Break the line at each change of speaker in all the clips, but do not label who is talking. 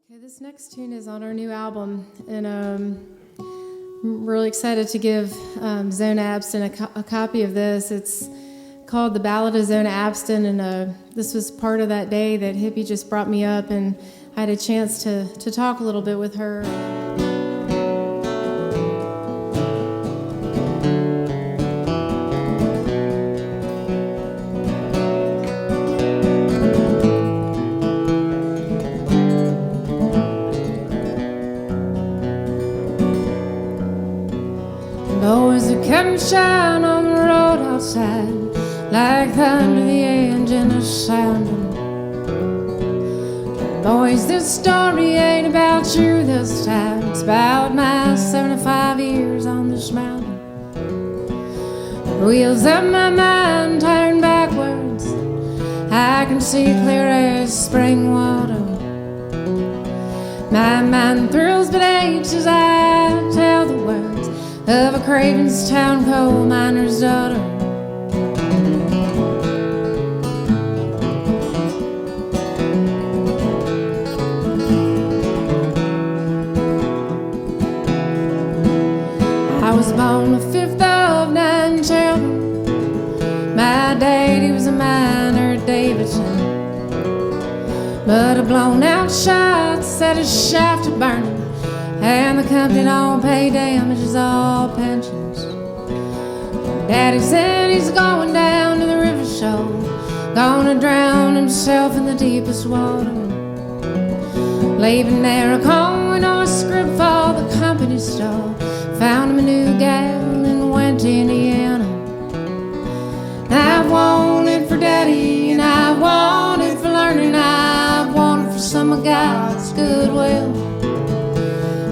Okay, this next tune is on our new album, and I'm really excited to give Zona Abston a copy of this. It's called The Ballad of Zona Abston, and this was part of that day that Hippie just brought me up, and I had a chance to talk a little bit with her. Boys that come shine on the road outside, like thunder the engine is sounding. Boys, this story ain't about you this time. It's about my 75 years on this mountain. The wheels of my mind turn backwards, I can see clear as spring water. My mind thrills but aches as I tell the words of a Cravenstown coal miner's daughter. I was born the fifth of 9 children. My daddy was a miner at Davidson, but a blown out shot set his shaft to burning, and the company don't pay damages, all pensions. Daddy said he's going down to the river shore, gonna drown himself in the deepest water, leaving there a coin or a script for the company store. Found him a new gal and went to Indiana. I've wanted for daddy, and I've wanted for learning, I've wanted for some of God's goodwill.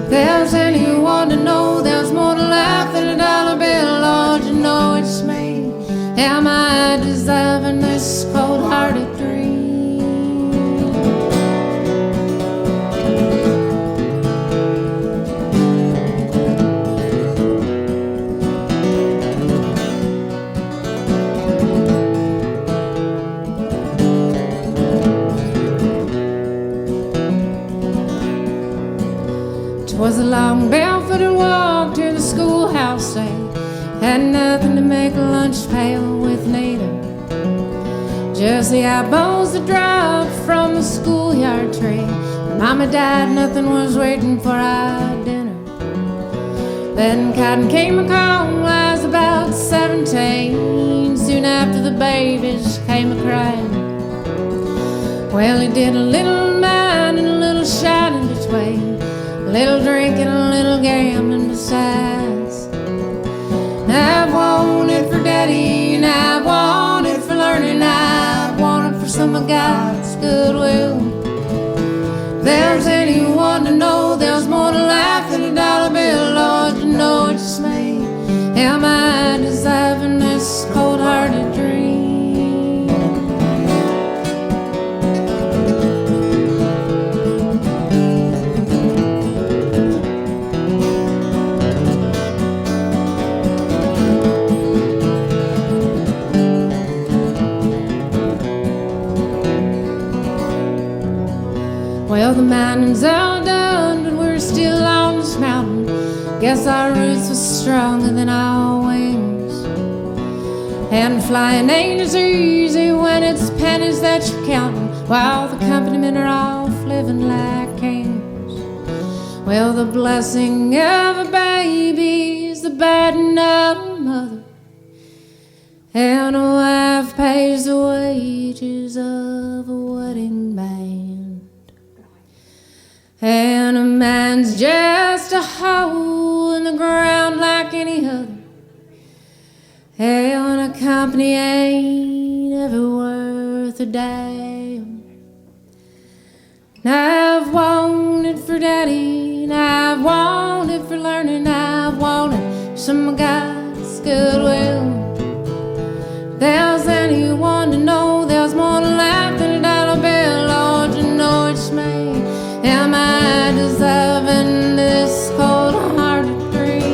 If there's anyone to know there's more to life than a dollar bill, Lord, you know it's me. Am I deserving this cold-hearted dream? Was a long barefooted walk to the schoolhouse, say. Had nothing to make a lunch pail with neither, just the eyeballs that dropped from the schoolyard tree. When Mama died, nothing was waiting for our dinner. Then Cotton came a call, I was about 17. Soon after the babies came a crying. Well, he did a little mine and a little shining between, a little drinking, a little gambling besides. I've wanted for daddy, and I've wanted for learning, I've wanted for some of God's goodwill. If there's anyone to know there's more to life than a dollar bill, Lord, you know it's me. Am I deserving this cold-hearted dream? Well, the mining's all done, but we're still on this mountain. Guess our roots was stronger than our wings. And flying ain't as easy when it's pennies that you're counting, while the company men are off living like kings. Well, the blessing of a baby is the burden of a mother, and a wife pays the wages of a wedding band. And a man's just a hole in the ground like any other, and a company ain't ever worth a damn. And I've wanted for daddy, and I've wanted for learning, I've wanted some of God's goodwill. If there's anyone to know there's more to life than a dollar bill, Lord, you know it's me. Am I deserving this cold-hearted dream?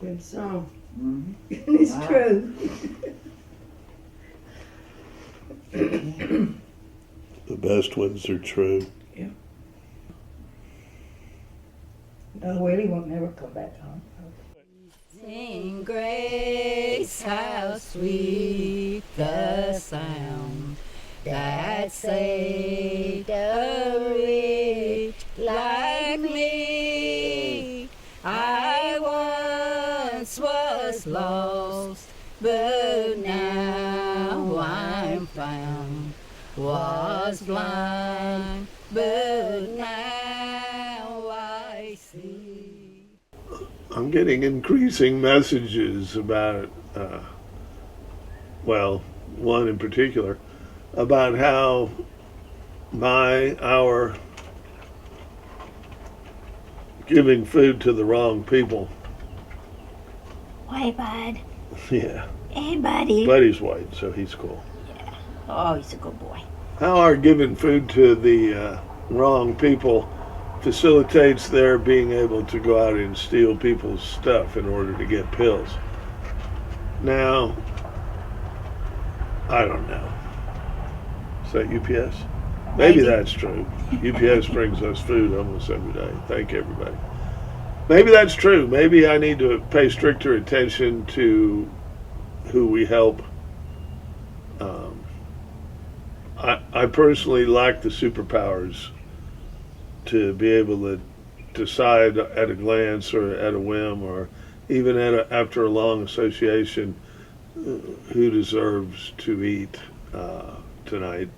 Good song.
Mm-hmm.
It's true.
The best ones are true.
Yeah. No, Willie won't never come back home.
Sing grace, how sweet the sound that saved a wretch like me. I once was lost, but now I'm found. Was blind, but now I see.
I'm getting increasing messages about, well, one in particular, about how our giving food to the wrong people.
Hey, bud.
Yeah.
Hey, buddy.
Buddy's white, so he's cool.
Yeah. Oh, he's a good boy.
How our giving food to the wrong people facilitates their being able to go out and steal people's stuff in order to get pills. Now, I don't know. Is that UPS? Maybe that's true. UPS brings us food almost every day. Thank you, everybody. Maybe that's true. Maybe I need to pay stricter attention to who we help. I personally lack the superpowers to be able to decide at a glance or at a whim or even after a long association who deserves to eat tonight.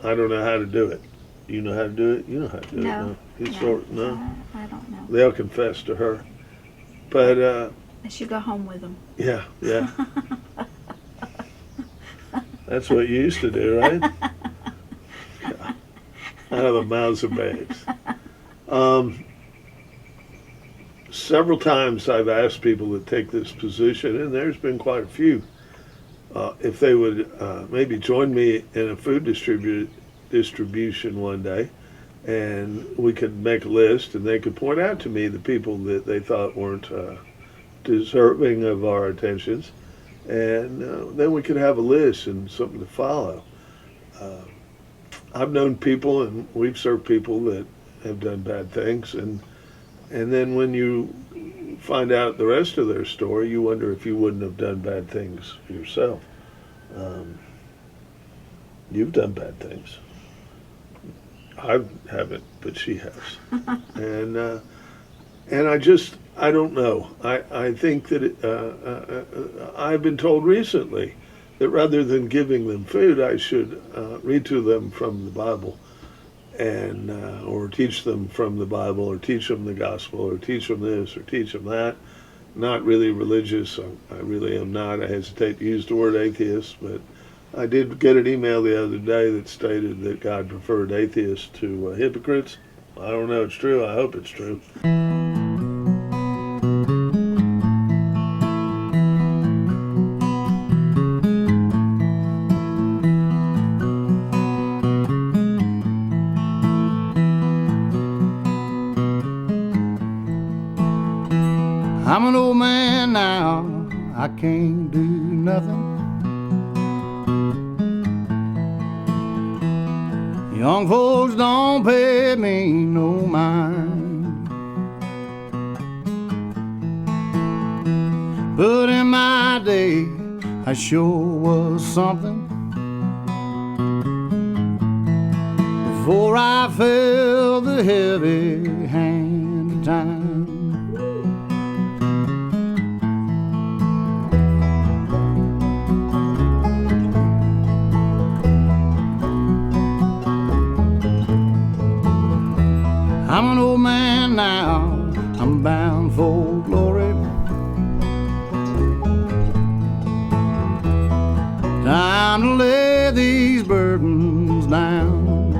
I don't know how to do it. You know how to do it? You know how to do it. No. No?
I don't know.
They'll confess to her. But,
I should go home with them.
yeah. That's what you used to do, right? Yeah. Out of the mouths of babes. Several times I've asked people to take this position, and there's been quite a few, if they would maybe join me in a food distribution one day, and we could make a list, and they could point out to me the people that they thought weren't deserving of our attentions, and then we could have a list and something to follow. I've known people, and we've served people that have done bad things, and then when you find out the rest of their story, you wonder if you wouldn't have done bad things yourself. You've done bad things. I haven't, but she has. And I don't know. I think that I've been told recently that rather than giving them food, I should read to them from the Bible, and or teach them from the Bible, or teach them the gospel, or teach them this, or teach them that. Not really religious. I really am not. I hesitate to use the word atheist, but I did get an email the other day that stated that God preferred atheists to hypocrites. I don't know. It's true. I hope it's true.
I'm an old man now, I can't do nothing. Young folks don't pay me no mind. But in my day, I sure was something. Before I felt the heavy hand of time. I'm an old man now, I'm bound for glory. Time to lay these burdens down.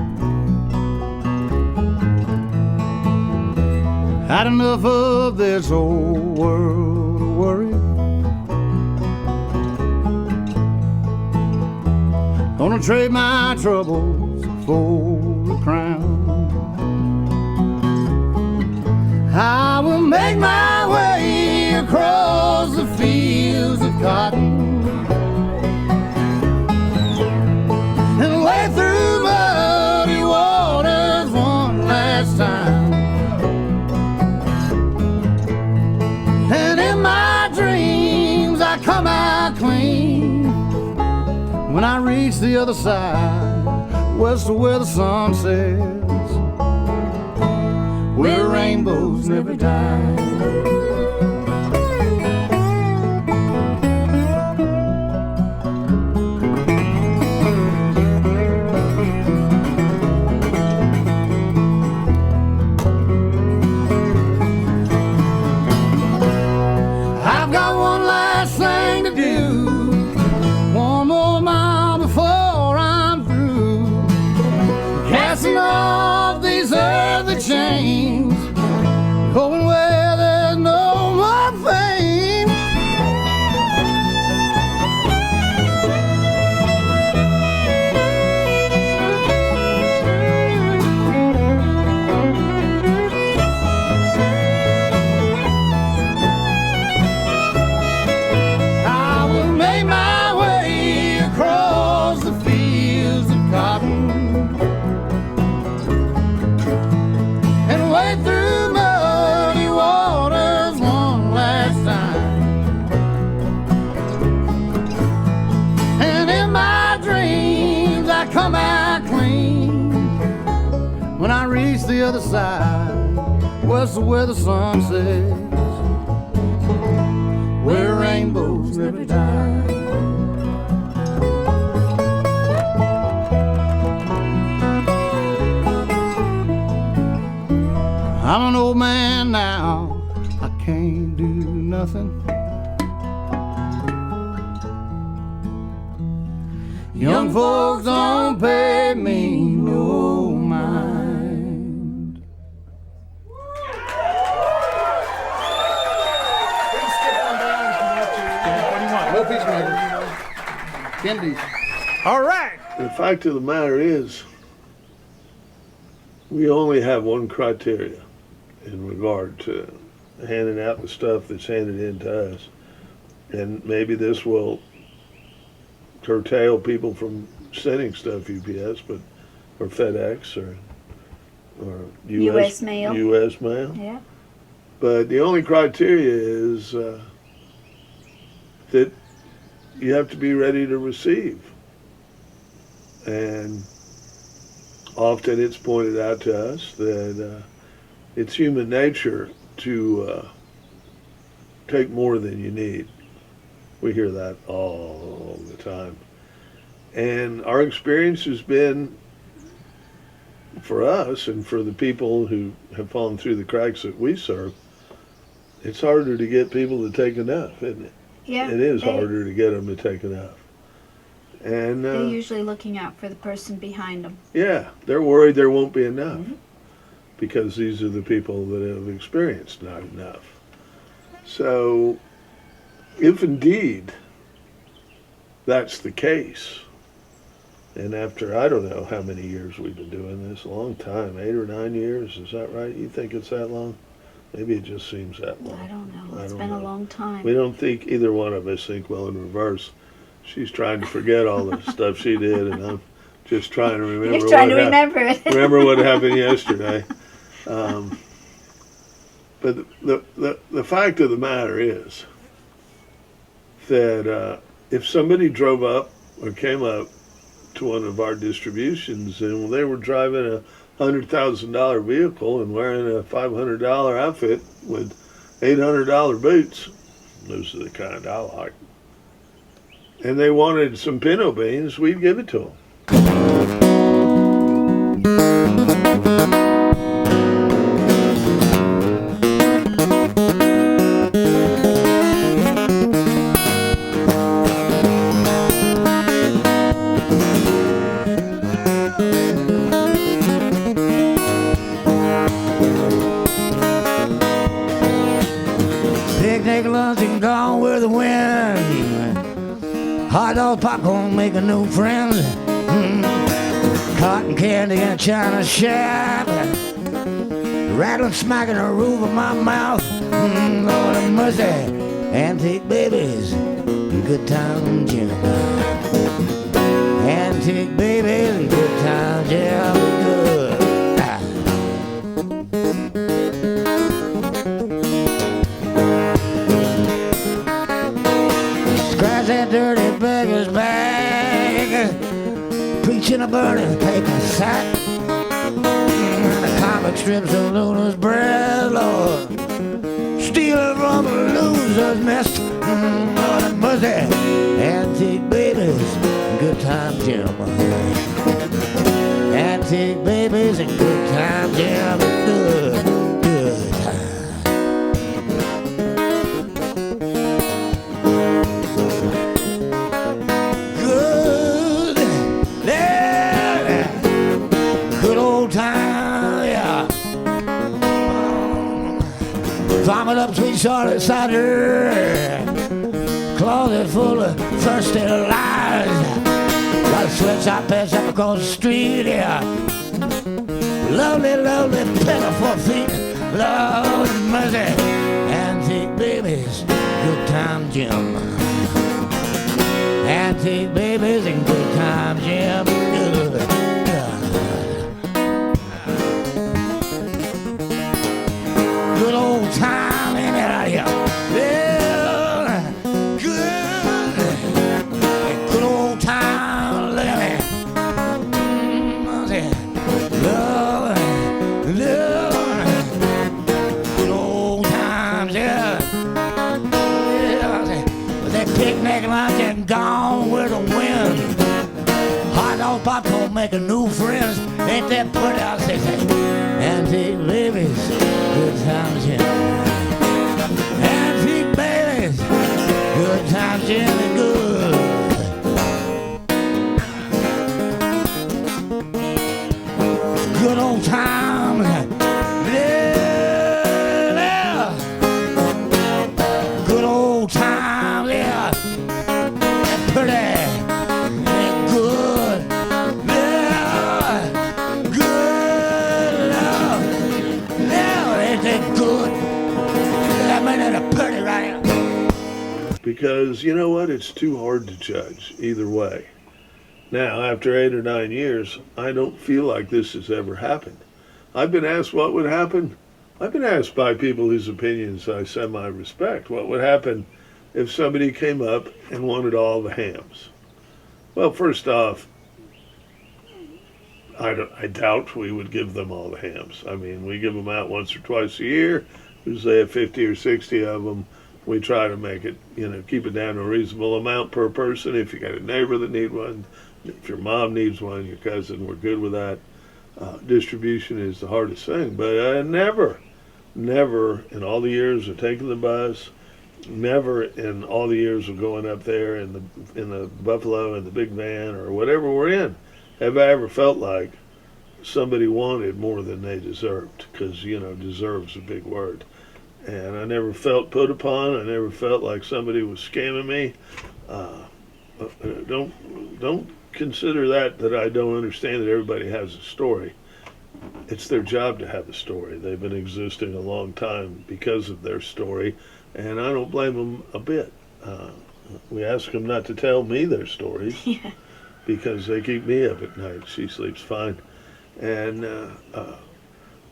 Had enough of this old world of worry. Gonna trade my troubles for a crown. I will make my way across When I reach the other side, west of where the sun sets, where rainbows never die. I've got one last thing to do, one more mile before I'm through, casting off these earthly chains, going where there's no more fame. I will make my way across the fields of cotton and wade through muddy waters one last time. And in my dreams I come out clean when I reach the other side, west of where the sun sets, where rainbows never die. I'm an old man now, I can't do nothing. Young folks don't pay me no mind. No peacemakers. Kennedy's.
All right.
The fact of the matter is, we only have one criteria in regard to handing out the stuff that's handed in to us. And maybe this will curtail people from sending stuff UPS, but or FedEx or
US mail.
US mail.
Yeah.
But the only criteria is that you have to be ready to receive. And often it's pointed out to us that it's human nature to take more than you need. We hear that all the time. And our experience has been, for us and for the people who have fallen through the cracks that we serve, it's harder to get people to take enough, isn't it?
Yeah.
It is harder to get them to take enough. And
They're usually looking out for the person behind them.
yeah, they're worried there won't be enough because these are the people that have experienced not enough. So if indeed that's the case, and after I don't know how many years we've been doing this, a long time, 8 or 9 years, is that right? You think it's that long? Maybe it just seems that long.
I don't know.
I
It's
don't
been
know.
a long time.
We don't think, either one of us think, well, in reverse, she's trying to forget all the stuff she did, and I'm just trying to remember.
You're trying to
what
remember it.
remember what happened yesterday. But the fact of the matter is that if somebody drove up or came up to one of our distributions and they were driving a $100,000 vehicle and wearing a $500 outfit with $800 boots, those are the kind I like, and they wanted some pinto beans, we'd give it to them.
Picnic lunch and gone with the wind. Hot dog, popcorn, making new friends. Cotton candy in a china shop. Rattling, smacking the roof of my mouth. Lord have mercy. Antique babies, good times, yeah. Antique babies, good times, yeah, good. Scratch that dirty beggar's back. peach in a burning paper sack. The comic strips of Luna's bread, Lord. Stealing from a loser's nest. Lord have mercy. Antique babies, good time, Jim. Antique babies and good time, Jim. Good time. Good, yeah, good old time, yeah. Vomit up sweet Charlotte cider. Closet full of thirsty lies. Got a sweatshop pass up across the street, yeah. Lovely, lovely, pitiful feet. Lord mercy. Antique babies, good time, Jim. Antique babies and good time, Jim. Good. Good old time in area. Yeah, good old time living. Love, good old times, yeah. With that picnic lunch and gone with the wind. Hot dog popcorn making new friends. Ain't that pretty? I say, antique babies, good times, yeah. Antique babies, good times, Jimmy, good. Good old times, yeah. Good old times, yeah. Pretty and good, yeah. Good love, yeah. Ain't that good? That man had a pretty right here.
Because you know what? It's too hard to judge either way. Now, after 8 or 9 years, I don't feel like this has ever happened. I've been asked what would happen. I've been asked by people whose opinions I semi-respect what would happen if somebody came up and wanted all the hams. Well, first off, I doubt we would give them all the hams. I mean, we give them out once or twice a year. There's 50 or 60 of them. We try to make it, keep it down to a reasonable amount per person. If you got a neighbor that need one, if your mom needs one, your cousin, we're good with that. Distribution is the hardest thing, but never in all the years of taking the bus, never in all the years of going up there in the Buffalo and the big van or whatever we're in, have I ever felt like somebody wanted more than they deserved, because deserves a big word. And I never felt put upon. I never felt like somebody was scamming me. Don't consider that I don't understand that everybody has a story. It's their job to have a story. They've been existing a long time because of their story, and I don't blame them a bit. We ask them not to tell me their stories because they keep me up at night. She sleeps fine. And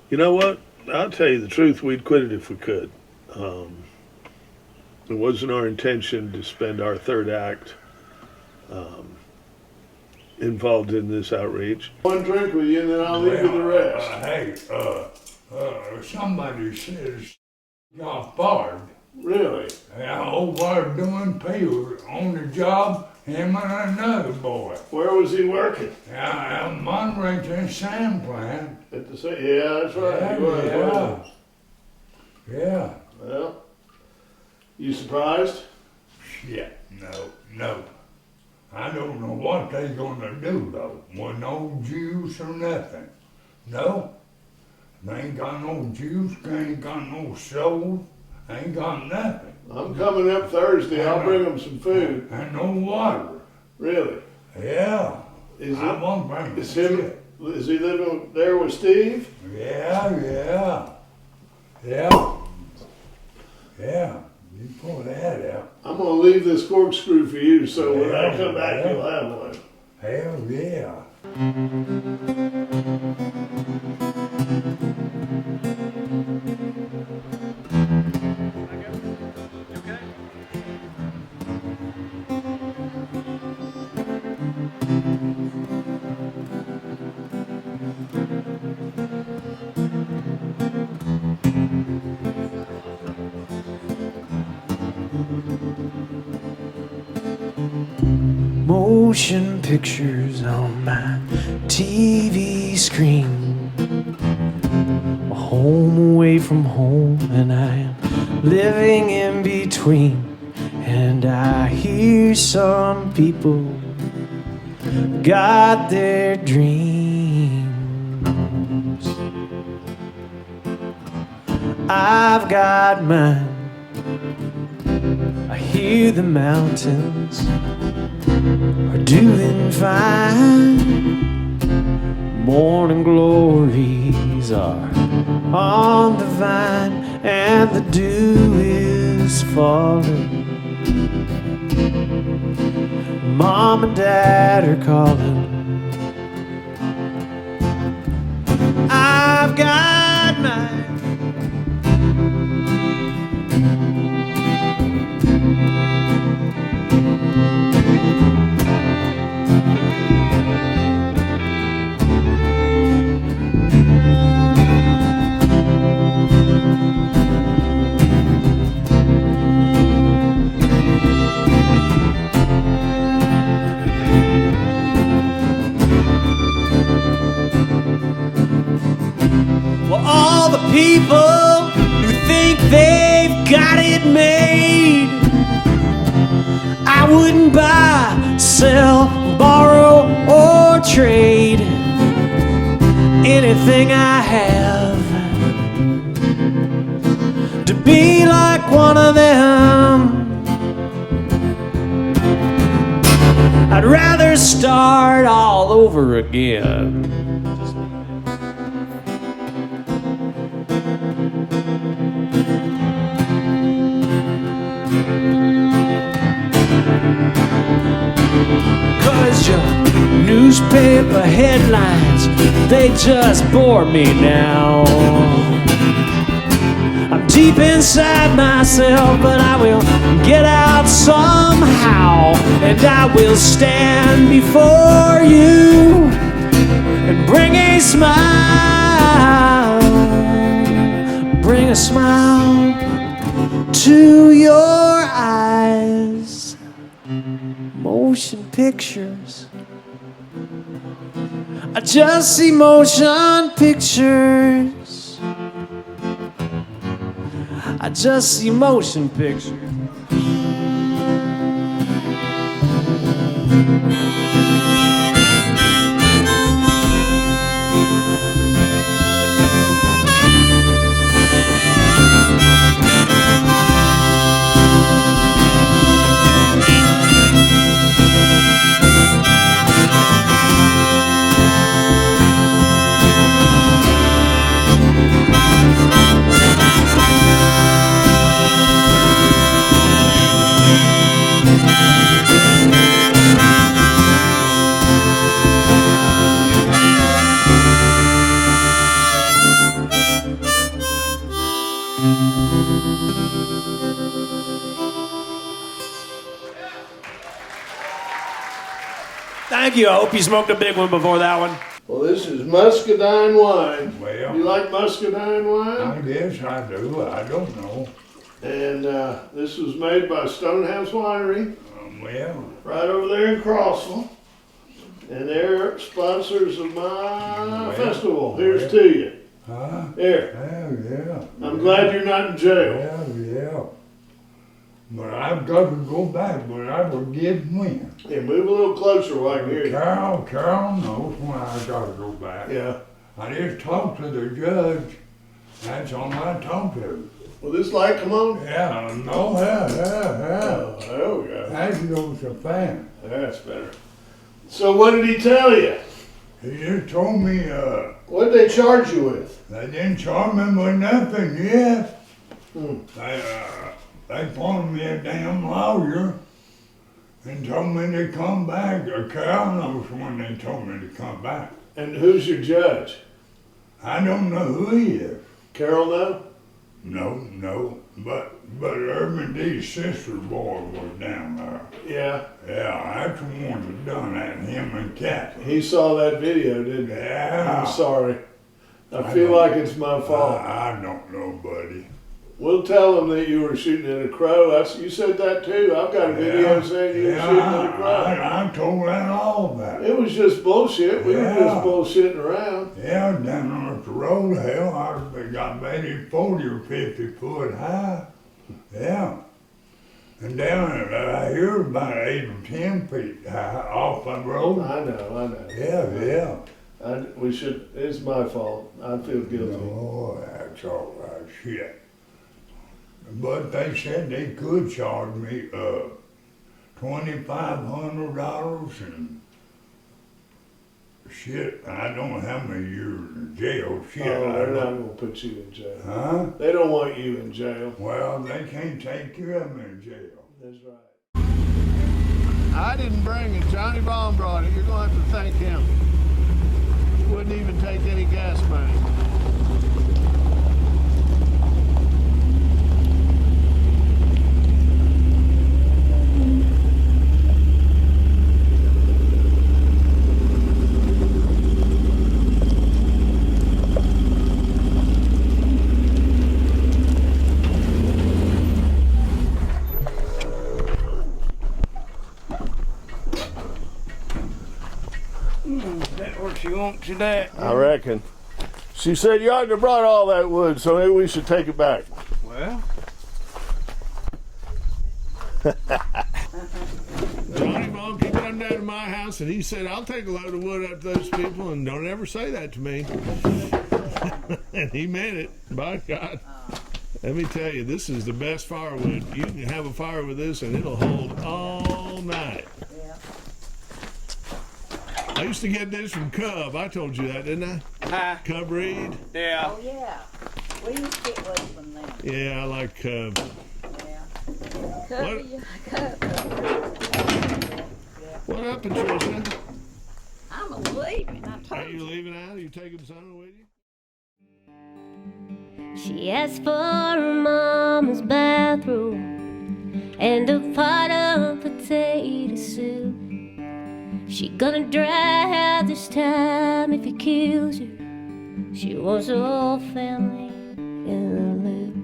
you know what? I'll tell you the truth, we'd quit it if we could. It wasn't our intention to spend our third act involved in this outreach. One drink with you and then I'll leave you the rest.
Hey, somebody says got fired.
Really?
Over doing paper on the job, him and another boy.
Where was he working?
Monterey sand plant.
At the same, yeah, that's right.
Yeah,
He was, wasn't he?
Yeah.
Well, you surprised?
Shit, no. I don't know what they gonna do though. With no juice or nothing. No. They ain't got no juice, they ain't got no soul, ain't got nothing.
I'm coming up Thursday. I'll bring them some food.
And no water.
Really?
Yeah.
Is
I won't bring
Is
shit.
him? Is he living there with Steve?
Yeah. You pull that out.
I'm gonna leave this corkscrew for you, so when I come back, you'll have one.
Hell yeah.
motion pictures on my TV screen. A home away from home, and I am living in between. And I hear some people got their dreams. I've got mine. I hear the mountains are doing fine. Morning glories are on the vine, and the dew is falling. Mom and Dad are calling. I've got mine. All the people who think they've got it made, I wouldn't buy, sell, borrow, or trade anything I have to be like one of them. I'd rather start all over again. 'Cause your newspaper headlines, they just bore me now. I'm deep inside myself, but I will get out somehow. And I will stand before you and bring a smile. Bring a smile to your eyes. Motion pictures, I just see motion pictures. I just see motion pictures. Thank you. I hope you smoked a big one before that one.
Well, this is muscadine wine.
Well,
You like muscadine wine?
I guess I do. I don't know.
And this was made by Stonehouse Winery,
Well,
right over there in Crossville. And they're sponsors of my festival. Here's to you.
huh?
Here.
Hell yeah.
I'm glad you're not in jail.
Hell yeah. But I've got to go back, but I will give when.
Yeah, move a little closer while I can hear you.
Carol knows when I got to go back.
Yeah.
I just talked to the judge. That's all I talked to.
Will this light come on?
Yeah, no, yeah.
Oh, there we go.
That goes a fan.
That's better. So what did he tell you?
He just told me,
What did they charge you with?
they didn't charge me with nothing yet.
Hmm.
They appointed me a damn lawyer and told me to come back. Carol knows when they told me to come back.
And who's your judge?
I don't know who he is.
Carol know?
No, but Urmy sister boy was down there.
Yeah.
Yeah, that's the one that done that, him and Kathy.
He saw that video, didn't he?
Yeah.
I'm sorry. I feel like it's my fault.
I don't know, buddy.
We'll tell them that you were shooting at a crow. You said that too. I've got a video saying you were shooting at a crow.
I told that all about it.
It was just bullshit. We were just bullshitting around.
Yeah, down on the road, hell, I got maybe 40 or 50 foot high. Yeah. And down here about 8 or 10 feet high off the road.
I know.
Yeah.
It's my fault. I feel guilty.
Oh, that's all right, shit. But they said they could charge me $2,500 and shit. I don't know how many years in jail. Shit,
Oh, they're not gonna put you in jail.
Huh?
They don't want you in jail.
Well, they can't take care of me in jail.
That's right. I didn't bring it. Johnny Baum brought it. You're gonna have to thank him. Wouldn't even take any gas money.
She wants you that.
I reckon. She said you ought to have brought all that wood, so maybe we should take it back.
Well.
Johnny Baum keep come down to my house, and he said, I'll take a load of wood up to those people, and don't ever say that to me. And he meant it, by God. Let me tell you, this is the best firewood. You can have a fire with this, and it'll hold all night. I used to get this from Cub. I told you that, didn't I?
Huh?
Cub Reed.
Yeah.
Oh, yeah. We used to get wood from them.
Yeah, I like Cub.
Yeah.
What up, Patricia?
I'm leaving. I
Are
told
you
you.
leaving out? Are you taking Son with you?
She asked for her mama's bathroom and a pot of potato soup. She gonna dry out this time if he kills her. She wants the whole family in the loop.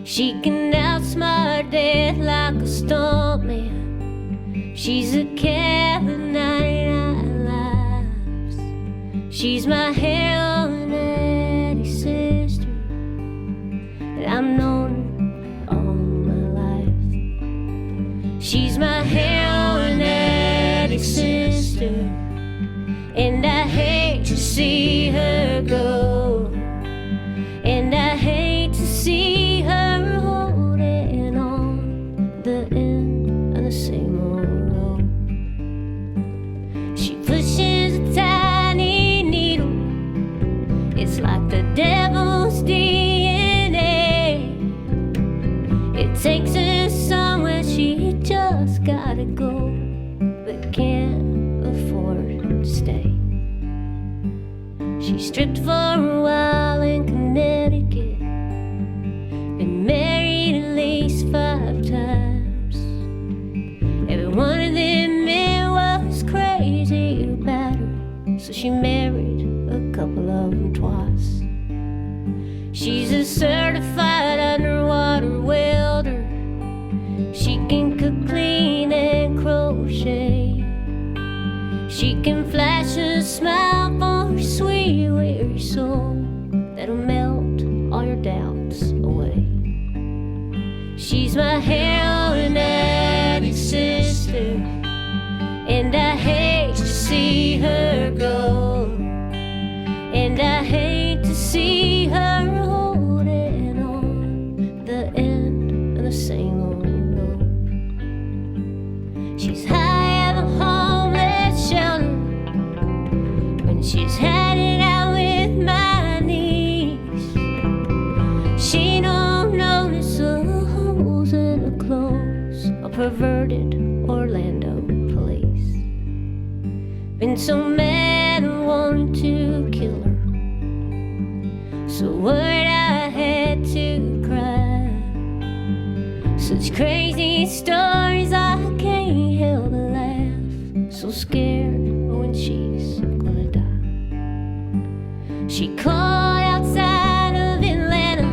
She can outsmart death like a stuntman. She's a cat with 99 lives. She's my heroin Eddie sister, and I've known her all my life. She's my heroin Eddie sister, and I hate to see her go, and I hate to see her holding on the end of the same old road. She pushes a tiny needle, it's like the devil's DNA. It takes her somewhere she just gotta go, but can't afford to stay. She stripped for a while in Connecticut, been married at least 5 times. Every one of them men was crazy about her, so she married a couple of them twice. She's a certified underwater welder. She can cook, clean, and crochet. She can flash a smile for her sweet, weary soul that'll melt all your doubts away. She's my heroin addict sister, and I hate to see her go, and I hate to see her holding on the end of the same old road. She's high at the homeless shelter when she's had it out with my niece. She don't notice the holes in the clothes of perverted Orlando police. Been so mad I wanted to kill her, so worried I had to cry. Such crazy stories I can't help but laugh, so scared when she's gonna die. She called outside of Atlanta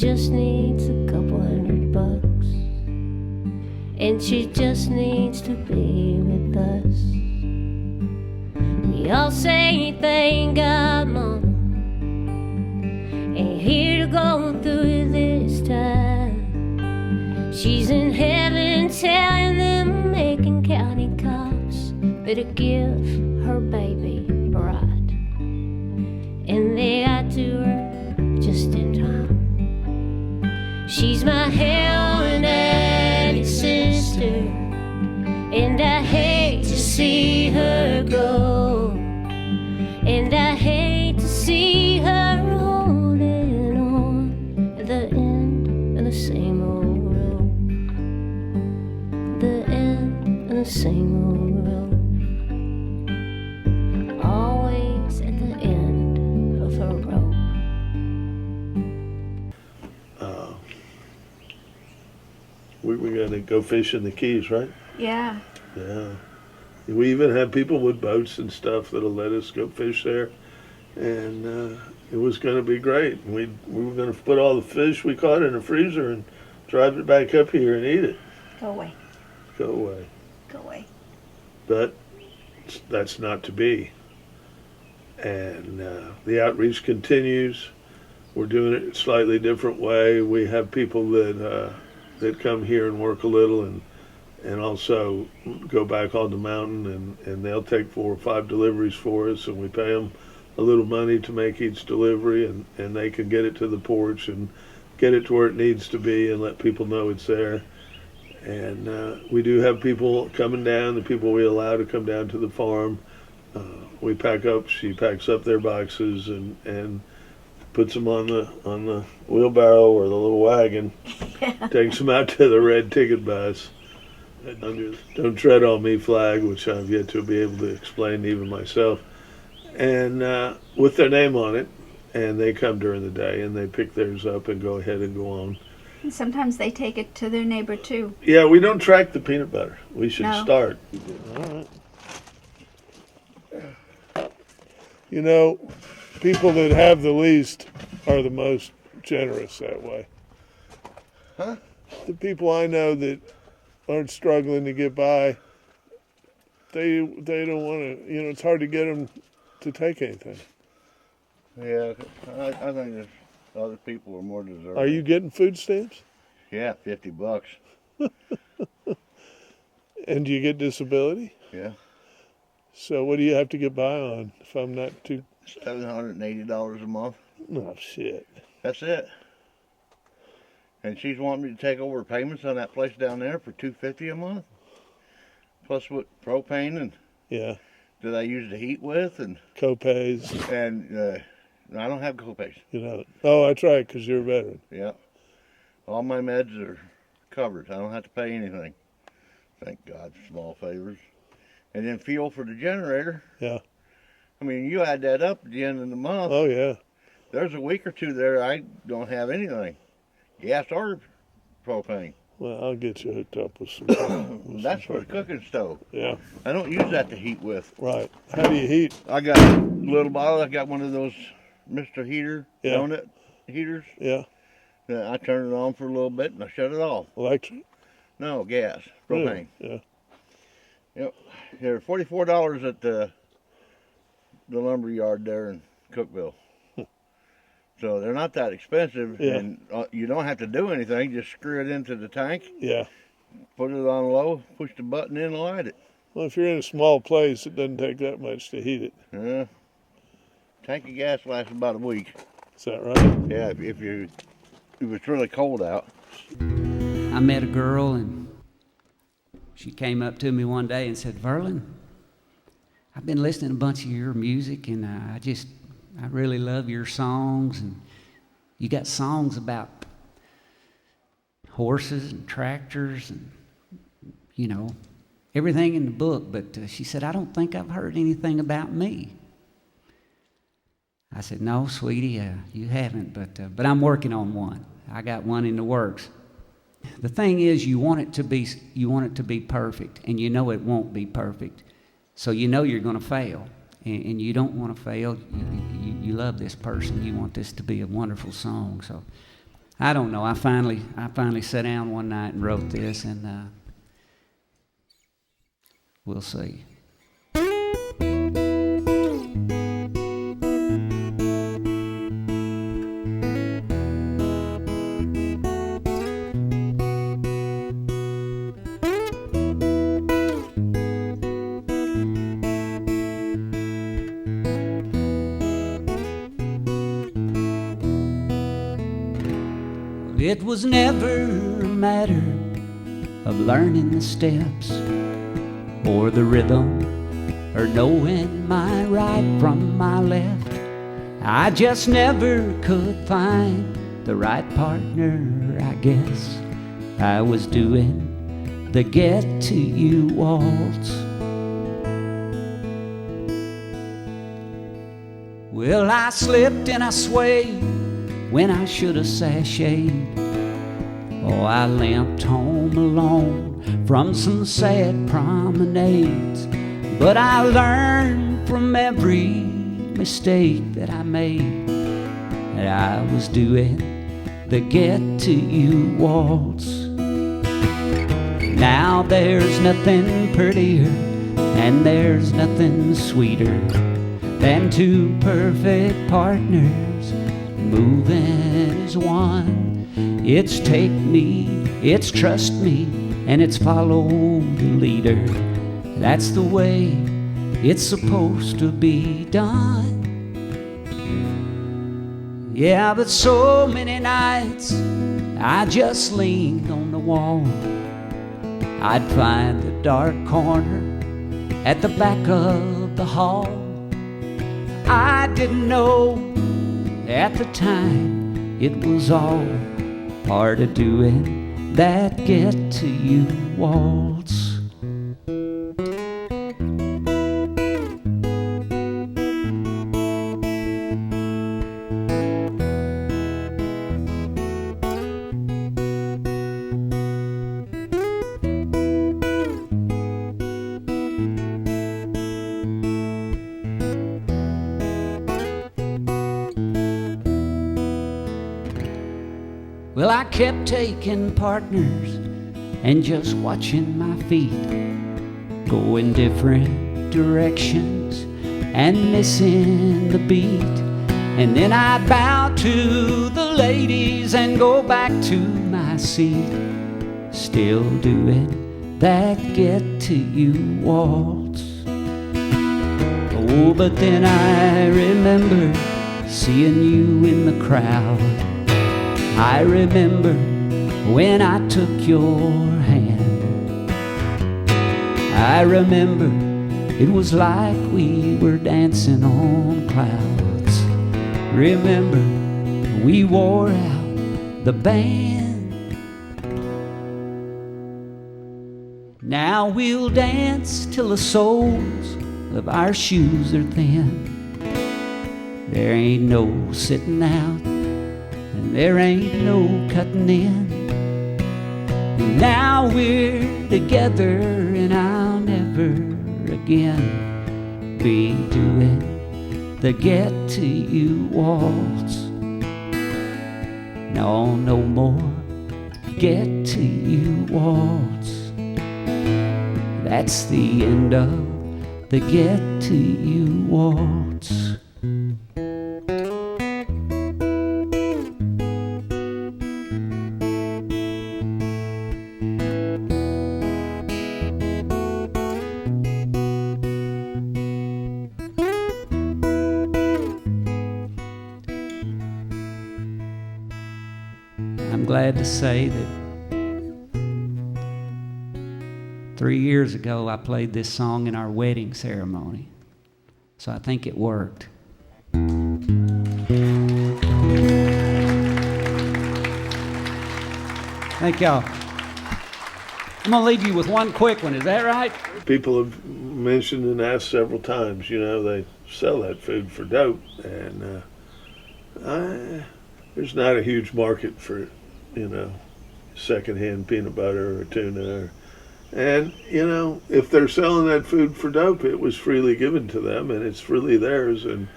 just needs a couple $100, and she just needs to be with us. We all say thank God Mama ain't here to go through this time. She's in heaven telling them Macon County cops better give her baby a ride, and they got to her just in time. She's my hell and daddy's sister, and I hate to see her go, and I hate to see her holding on at the end of the same old road, the end of the same old road, always at the end of her rope.
We're going to go fish in the Keys, right?
Yeah.
Yeah. We even have people with boats and stuff that'll let us go fish there. And it was going to be great. We were going to put all the fish we caught in a freezer and drive it back up here and eat it.
Go away.
Go away.
Go away.
But that's not to be. And the outreach continues. We're doing it a slightly different way. We have people that come here and work a little and also go back on the mountain, and they'll take 4 or 5 deliveries for us, and we pay them a little money to make each delivery, and they can get it to the porch and get it to where it needs to be and let people know it's there. And we do have people coming down, the people we allow to come down to the farm. We pack up, she packs up their boxes and puts them on the wheelbarrow or the little wagon, takes them out to the red ticket bus. Under "Don't Tread on Me" flag, which I've yet to be able to explain even myself, and with their name on it, and they come during the day and they pick theirs up and go ahead and go on.
And sometimes they take it to their neighbor too.
Yeah, we don't track the peanut butter. We should
No.
start. All right. You know, people that have the least are the most generous that way.
Huh?
The people I know that aren't struggling to get by, they don't want to, it's hard to get them to take anything.
Yeah, I think there's other people are more deserving.
Are you getting food stamps?
Yeah, $50.
And do you get disability?
Yeah,
So what do you have to get by on if I'm not too...
$780 a month.
Oh, shit.
That's it. And she's wanting me to take over payments on that place down there for $250 a month, plus with propane and
Yeah.
that I use the heat with, and
Co-pays.
I don't have copays.
Oh, that's right, because you're a veteran.
Yeah, all my meds are covered. I don't have to pay anything. Thank God for small favors. And then fuel for the generator.
Yeah.
I mean, you add that up at the end of the month.
Oh, yeah.
There's a week or two there I don't have anything, gas or propane.
Well, I'll get you hooked up with some...
That's for the cooking stove.
Yeah.
I don't use that to heat with.
Right. How do you heat?
I got a little bottle. I got one of those Mr. Heater
Yeah.
donut heaters.
Yeah.
I turn it on for a little bit and I shut it off.
Electric?
No, gas, propane.
Really? Yeah.
Yep. They're $44 at the lumber yard there in Cookville. So they're not that expensive,
Yeah.
and you don't have to do anything. Just screw it into the tank,
Yeah.
put it on low, push the button in, and light it.
Well, if you're in a small place, it doesn't take that much to heat it.
Yeah. Tank of gas lasts about a week.
Is that right?
Yeah, if it's really cold out.
I met a girl, and she came up to me one day and said, "Verlon, I've been listening to a bunch of your music, and I really love your songs, and you got songs about horses and tractors and, everything in the book, but she said, I don't think I've heard anything about me." I said, "No, sweetie, you haven't, but I'm working on one. I got one in the works." The thing is, you want it to be perfect, and it won't be perfect, so you're going to fail. And you don't want to fail. You love this person. You want this to be a wonderful song. So I don't know. I finally sat down one night and wrote this, and we'll see. It was never a matter of learning the steps or the rhythm or knowing my right from my left. I just never could find the right partner, I guess. I was doing the Get to You waltz. Well, I slipped and I swayed when I should have sashayed. Oh, I limped home alone from some sad promenades. But I learned from every mistake that I made that I was doing the Get to You waltz. Now there's nothing prettier and there's nothing sweeter than two perfect partners moving as one. It's take me, it's trust me, and it's follow the leader. That's the way it's supposed to be done. Yeah, but so many nights I just leaned on the wall. I'd find the dark corner at the back of the hall. I didn't know at the time it was all part of doing that Get to You waltz. Well, I kept taking partners and just watching my feet go in different directions and missing the beat. And then I'd bow to the ladies and go back to my seat, still doing that Get to You waltz. Oh, but then I remember seeing you in the crowd. I remember when I took your hand. I remember it was like we were dancing on clouds. Remember we wore out the band. Now we'll dance till the soles of our shoes are thin. There ain't no sitting out, there ain't no cutting in. Now we're together and I'll never again be doing the Get to You waltz. No, no more Get to You waltz. That's the end of the Get to You waltz. I'm glad to say that 3 years ago I played this song in our wedding ceremony, so I think it worked. Thank y'all. I'm gonna leave you with one quick one, is that right?
People have mentioned and asked several times, you know, they sell that food for dope, and there's not a huge market for, you know, secondhand peanut butter or tuna. And, you know, if they're selling that food for dope, it was freely given to them and it's freely theirs. And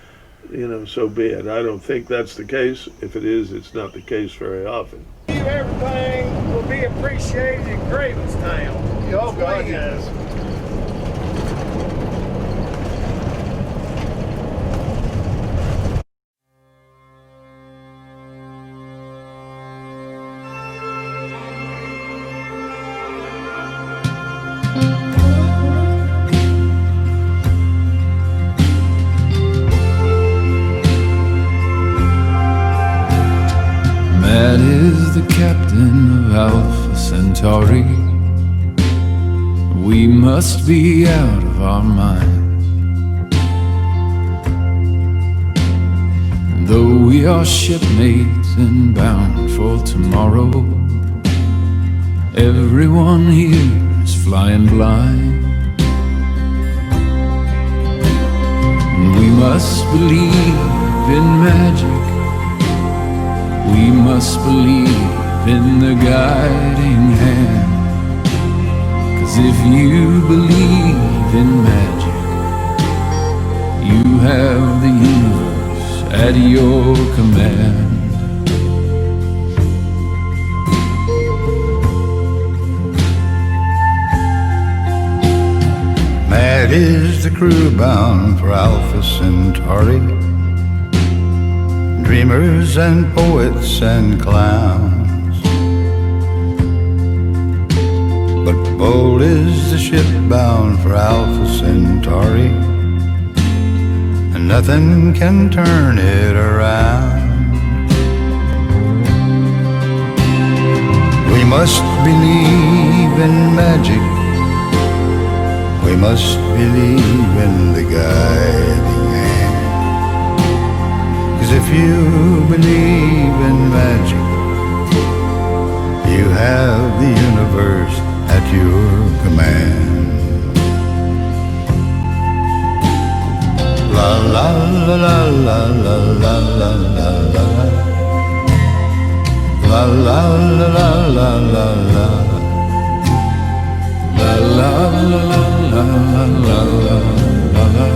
so be it. I don't think that's the case. If it is, it's not the case very often.
Everything will be appreciated in Gravenstown.
Oh, God, yes.
Matt is the captain of Alpha Centauri. We must be out of our minds. Though we are shipmates and bound for tomorrow, everyone here is flying blind. And we must believe in magic. We must believe in the guiding hand. 'Cause if you believe in magic, you have the universe at your command.
Mad is the crew bound for Alpha Centauri. Dreamers and poets and clowns. But bold is the ship bound for Alpha Centauri, and nothing can turn it around. We must believe in magic. We must believe in the guiding hand. 'Cause if you believe in magic, you have the universe at your command. La la la la la la la la la la la la la la la la la. La la la la la la la la la la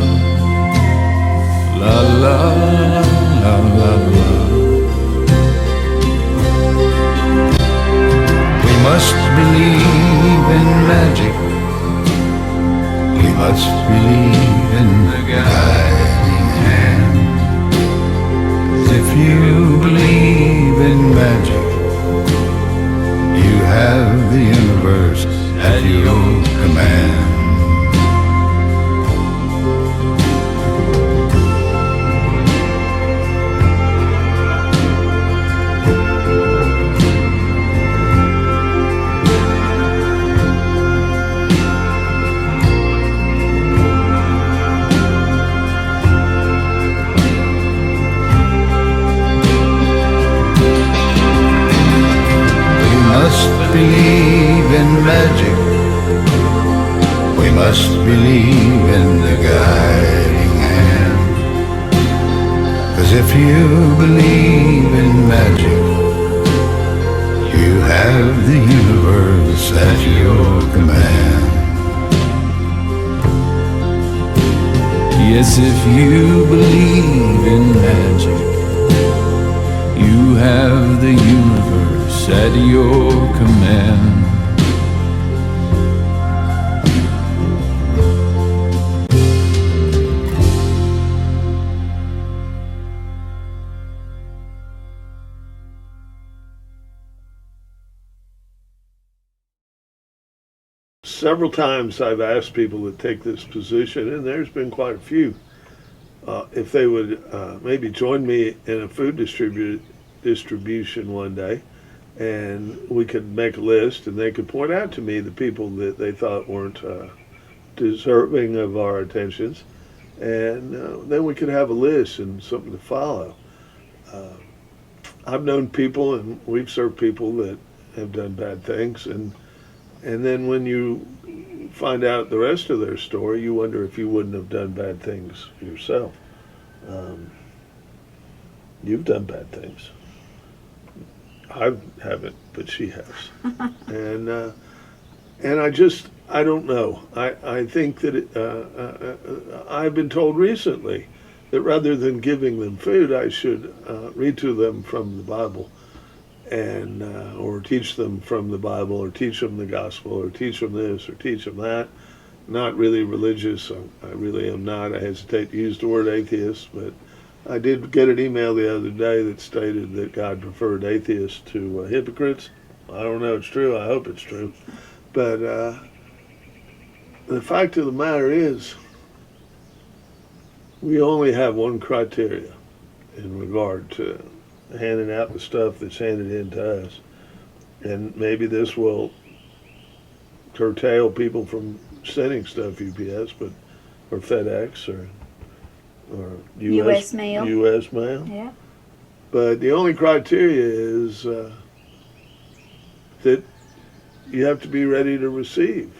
la la la la. We must believe in magic. We must believe in the guiding hand. 'Cause if you believe in magic, you have the universe at your command. We must believe in magic. We must believe in the guiding hand. 'Cause if you believe in magic, you have the universe at your command.
Yes, if you believe in magic, you have the universe at your command.
Several times I've asked people to take this position, and there's been quite a few, if they would maybe join me in a food distribution one day, and we could make a list, and they could point out to me the people that they thought weren't deserving of our attentions, and then we could have a list and something to follow. I've known people, and we've served people that have done bad things, and then when you find out the rest of their story, you wonder if you wouldn't have done bad things yourself. You've done bad things. I haven't, but she has. And I don't know. I think that I've been told recently that rather than giving them food, I should read to them from the Bible, and or teach them from the Bible, or teach them the gospel, or teach them this, or teach them that. Not really religious. I really am not. I hesitate to use the word atheist, but I did get an email the other day that stated that God preferred atheists to hypocrites. I don't know if it's true. I hope it's true. But the fact of the matter is, we only have one criteria in regard to handing out the stuff that's handed in to us. And maybe this will curtail people from sending stuff UPS, or FedEx, or
US mail.
US mail.
Yeah.
But the only criteria is that you have to be ready to receive.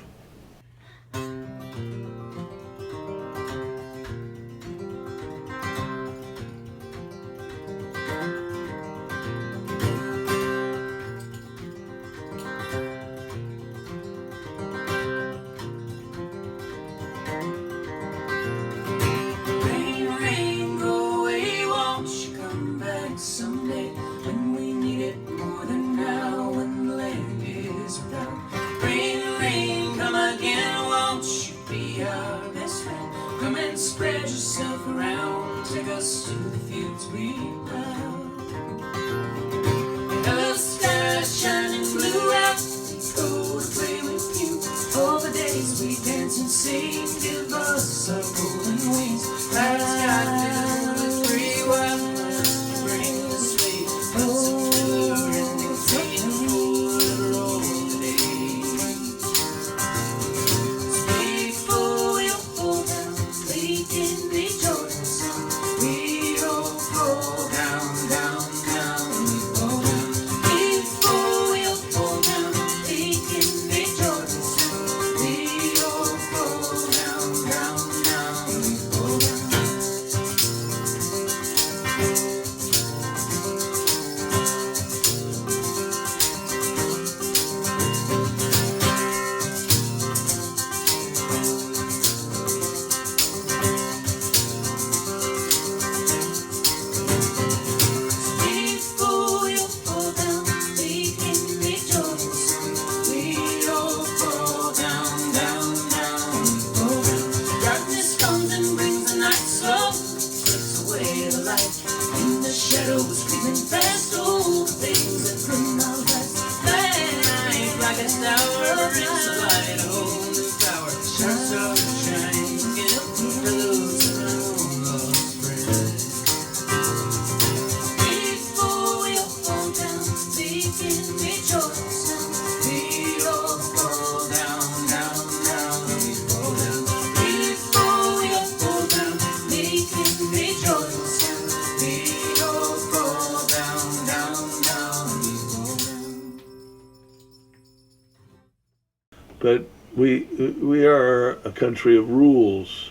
But we are a country of rules,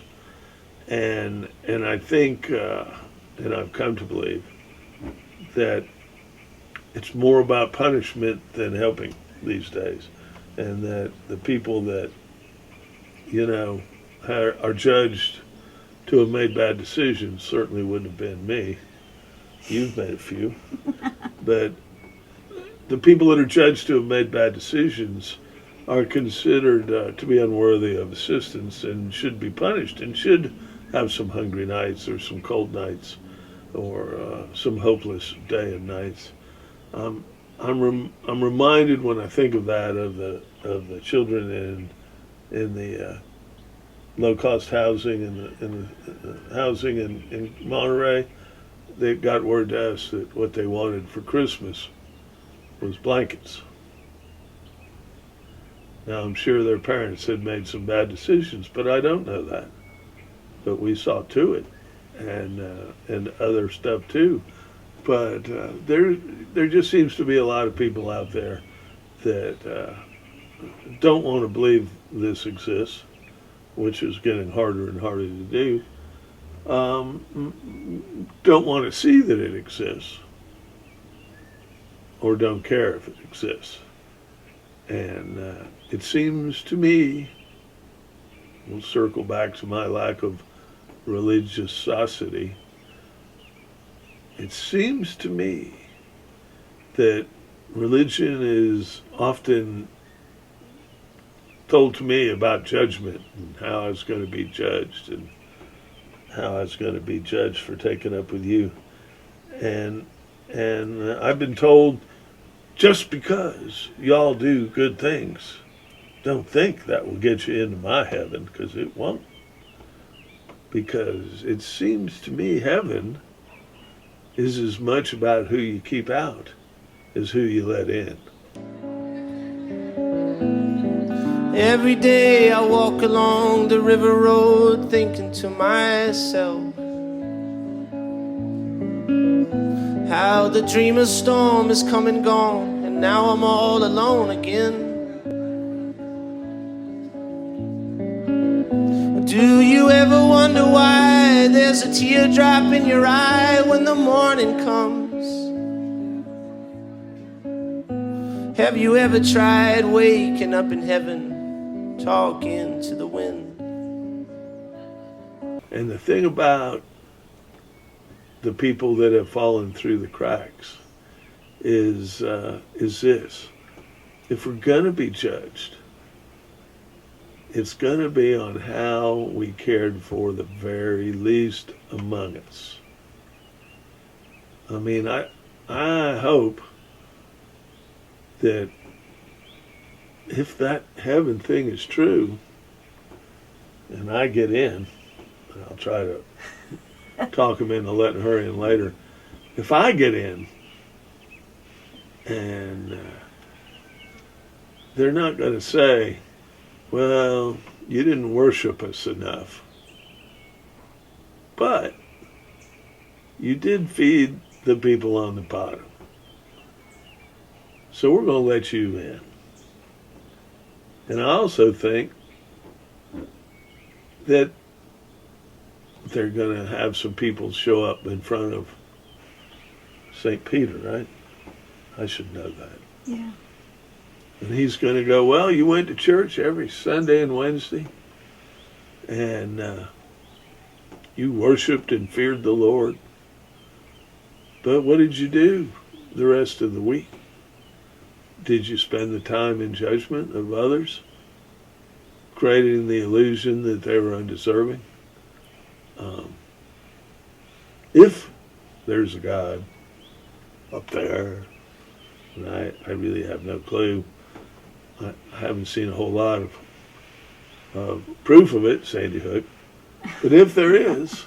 and I think, and I've come to believe, that it's more about punishment than helping these days, and that the people that, are judged to have made bad decisions certainly wouldn't have been me. You've made a few. But the people that are judged to have made bad decisions are considered to be unworthy of assistance and should be punished, and should have some hungry nights, or some cold nights, or some hopeless day and nights. I'm reminded when I think of that of the children in the low-cost housing and the housing in Monterey. They got word to us that what they wanted for Christmas was blankets. Now, I'm sure their parents had made some bad decisions, but I don't know that. But we saw to it, and other stuff too. But there just seems to be a lot of people out there that don't want to believe this exists, which is getting harder and harder to do. Don't want to see that it exists, or don't care if it exists. And it seems to me, we'll circle back to my lack of religiosity, it seems to me that religion is often told to me about judgment and how I was going to be judged and how I was going to be judged for taking up with you. And I've been told, just because y'all do good things, don't think that will get you into my heaven, because it won't. Because it seems to me heaven is as much about who you keep out as who you let in.
Every day I walk along the river road thinking to myself how the dreamer's storm is come and gone, and now I'm all alone again. Do you ever wonder why there's a teardrop in your eye when the morning comes? Have you ever tried waking up in heaven, talking to the wind?
And the thing about the people that have fallen through the cracks is this: if we're going to be judged, it's going to be on how we cared for the very least among us. I mean, I hope that if that heaven thing is true, and I get in, and I'll try to talk them into letting her in later. If I get in, and they're not going to say, well, you didn't worship us enough, but you did feed the people on the bottom, so we're going to let you in. And I also think that they're going to have some people show up in front of St. Peter, right? I should know that.
Yeah.
And he's going to go, well, you went to church every Sunday and Wednesday, and you worshiped and feared the Lord. But what did you do the rest of the week? Did you spend the time in judgment of others, creating the illusion that they were undeserving? If there's a God up there, and I really have no clue. I haven't seen a whole lot of proof of it, Sandy Hook. But if there is,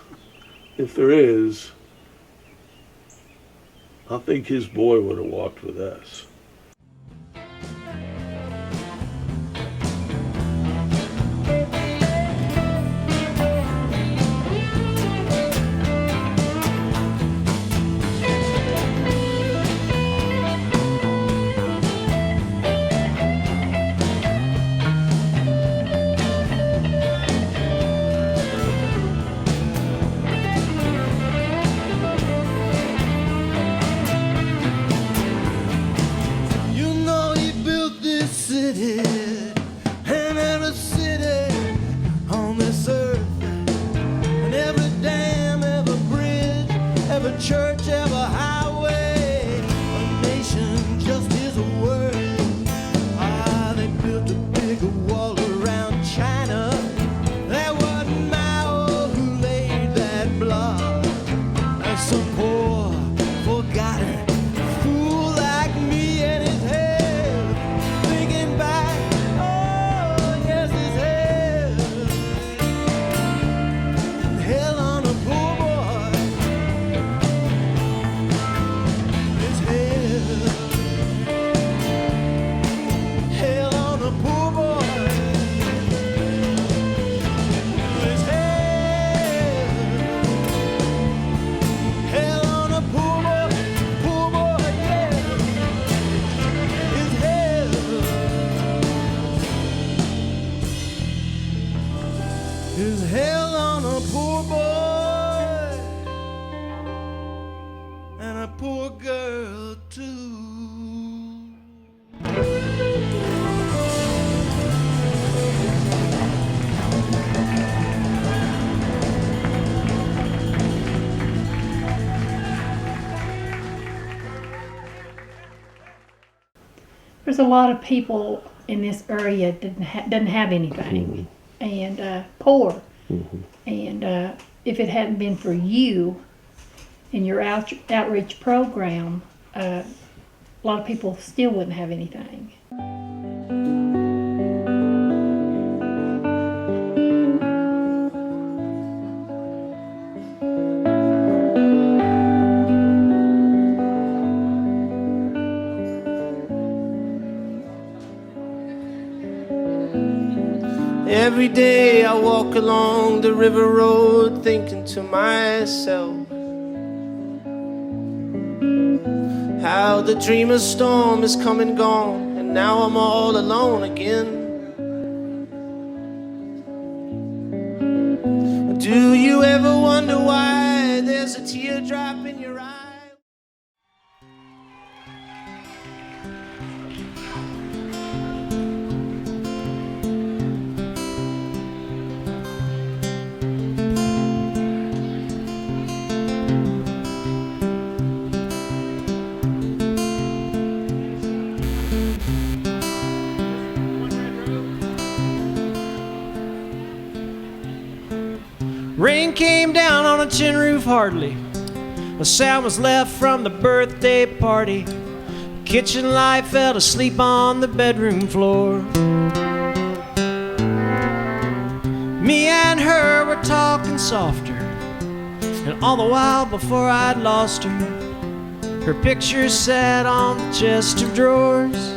I think his boy would have walked with us.
there's a lot of people in this area that doesn't have anything, and poor. And if it hadn't been for you and your outreach program, a lot of people still wouldn't have anything.
Every day I walk along the river road thinking to myself how the dreamer's storm is come and gone, and now I'm all alone again. Do you ever wonder why there's a teardrop in your eye?
Rain came down on a tin roof hardly. A sound was left from the birthday party. Kitchen light fell asleep on the bedroom floor. Me and her were talking softer, and all the while before I'd lost her, her picture sat on the chest of drawers.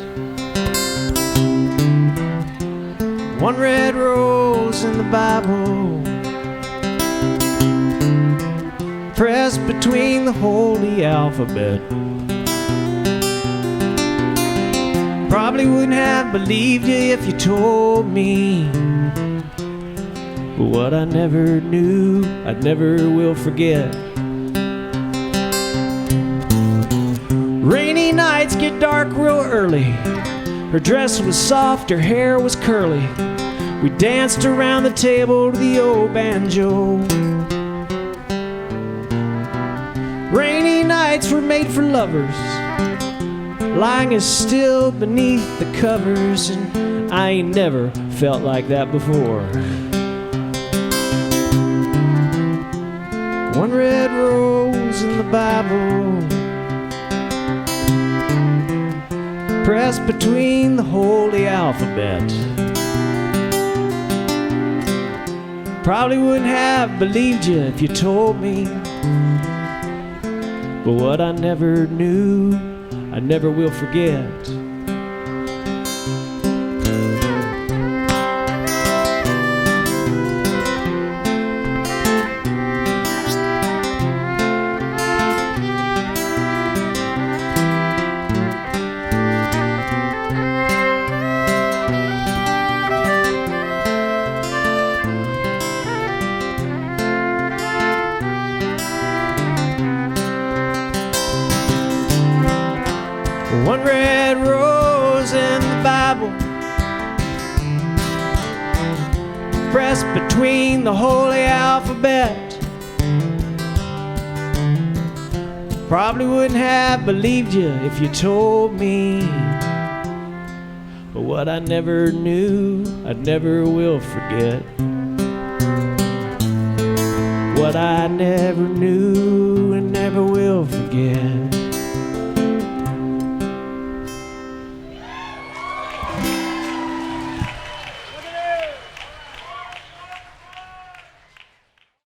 One red rose in the Bible, pressed between the holy alphabet. Probably wouldn't have believed you if you told me, but what I never knew, I never will forget. Rainy nights get dark real early. Her dress was soft, her hair was curly. We danced around the table to the old banjo. Rainy nights were made for lovers, lying as still beneath the covers, and I ain't never felt like that before. One red rose in the Bible, pressed between the holy alphabet. Probably wouldn't have believed you if you told me, but what I never knew, I never will forget. One red rose in the Bible, pressed between the holy alphabet. Probably wouldn't have believed you if you told me, but what I never knew, I never will forget. What I never knew and never will forget.